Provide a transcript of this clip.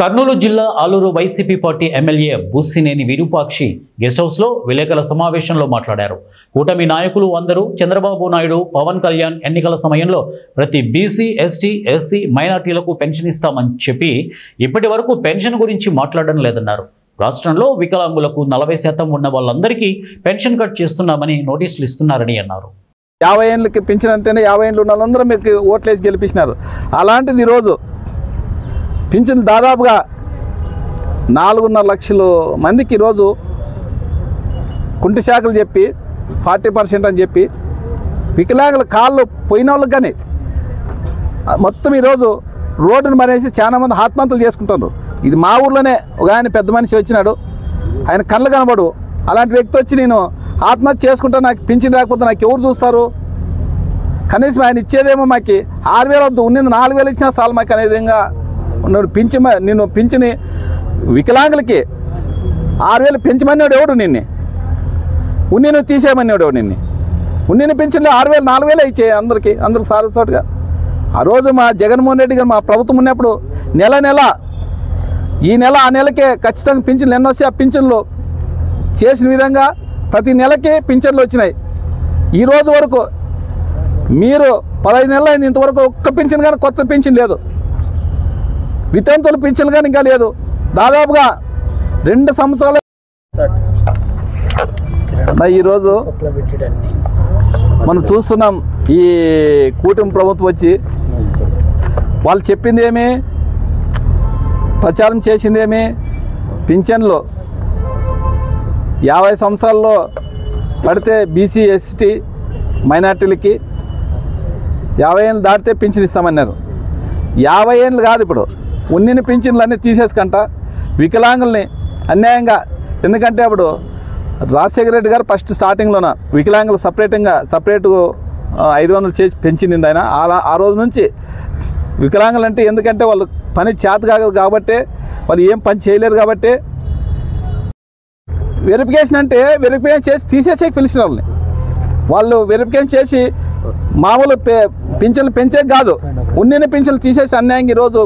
కర్నూలు జిల్లా Alur YCP party MLA Busineni Virupakshi guest house లో విలేకరుల సమావేశంలో మాట్లాడారు. కూటమి నాయకులు అందరూ చంద్రబాబు నాయుడు, పవన్ కళ్యాణ్ ఎన్నికల సమయంలో ప్రతి బీసీ, ఎస్టీ, ఎస్సీ, మైనార్టీలకు పెన్షన్ ఇస్తామని చెప్పి ఇప్పటి వరకు పెన్షన్ గురించి మాట్లాడడం లేదన్నారు. రాష్ట్రంలో వికలాంగులకు 40% ఉన్న వాళ్ళందరికీ పెన్షన్ కట్ చేస్తున్నామని నోటీసులు ఇస్తున్నారని అన్నారు. 50 ఏళ్ళకి పెన్షన్ అంటేనే 50 ఏళ్ళు ఉన్న వాళ్ళందరూ మీకు ఓట్లేసి గెలిపించినారు. అలాంటిది ఈరోజు పింఛన్ దాదాపుగా 4.5 లక్షల మందికి ఈరోజు కుంటి శాఖలు చెప్పి 40% అని చెప్పి వికలాంగుల కాళ్ళు పోయిన వాళ్ళకి కానీ మొత్తం ఈరోజు రోడ్డును మరేసి చాలామంది ఆత్మహత్యలు చేసుకుంటున్నారు. ఇది మా ఊర్లోనే ఒక ఆయన పెద్ద మనిషి వచ్చినాడు, ఆయన కళ్ళు కనబడు. అలాంటి వ్యక్తి వచ్చి నేను ఆత్మహత్య చేసుకుంటా, నాకు పింఛన్ రాకపోతే నాకు ఎవరు చూస్తారు? కనీసం ఆయన ఇచ్చేదేమో మాకు 6,000 వద్దు, ఉన్నది 4,000 ఇచ్చినా చాలు మాకు అనే విధంగా ఉన్నాడు. నేను పింఛని వికలాంగులకి 6,000 పెంచమన్నాడు ఎవడు? నిన్ను ఉన్నిని తీసేయమన్నాడు ఎవడు? నిన్ను ఉన్నిని పింఛన్లు 6,000 4,000 ఇచ్చాయి అందరికి సారసోటుగా. ఆ రోజు మా జగన్మోహన్ రెడ్డి గారు మా ప్రభుత్వం ఉన్నప్పుడు నెల ఈ నెల ఆ నెలకే ఖచ్చితంగా పింఛన్లు ఎన్నో వచ్చి ఆ పింఛన్లు చేసిన విధంగా ప్రతి నెలకి పింఛన్లు వచ్చినాయి. ఈ రోజు వరకు మీరు 15 నెలలు అయింది, ఇంతవరకు ఒక్క పింఛన్ కానీ కొత్త పింఛన్ లేదు. వితంతుల పింఛన్లు కానీ ఇంకా లేదు. దాదాపుగా 2 సంవత్సరాలు. ఈరోజు మనం చూస్తున్నాం, ఈ కూటమి ప్రభుత్వం వచ్చి వాళ్ళు చెప్పింది ఏమి, ప్రచారం చేసింది ఏమి, పింఛన్లు 50 సంవత్సరాల్లో పడితే బీసీ, ఎస్టీ, మైనార్టీలకి 50 ఏళ్ళు దాటితే పింఛన్ ఇస్తామన్నారు. 50 ఏళ్ళు కాదు, ఇప్పుడు ఉన్నిన పింఛన్లు అన్నీ తీసేసుకుంటా వికలాంగుల్ని అన్యాయంగా. ఎందుకంటే అప్పుడు రాజశేఖర రెడ్డి గారు ఫస్ట్ స్టార్టింగ్లోన వికలాంగులు సపరేటు 500 చేసి పెంచింది ఆయన. ఆ రోజు నుంచి వికలాంగులు అంటే ఎందుకంటే వాళ్ళు పని చేత కాదు కాబట్టి, వాళ్ళు ఏం పని చేయలేరు కాబట్టి వెరిఫికేషన్ అంటే వెరిఫికేషన్ చేసి తీసేసే పిలిచిన వాళ్ళని. వాళ్ళు వెరిఫికేషన్ చేసి మామూలు పింఛన్లు పెంచే కాదు, ఉన్నిన పింఛన్లు తీసేసి అన్యాయంగా ఈరోజు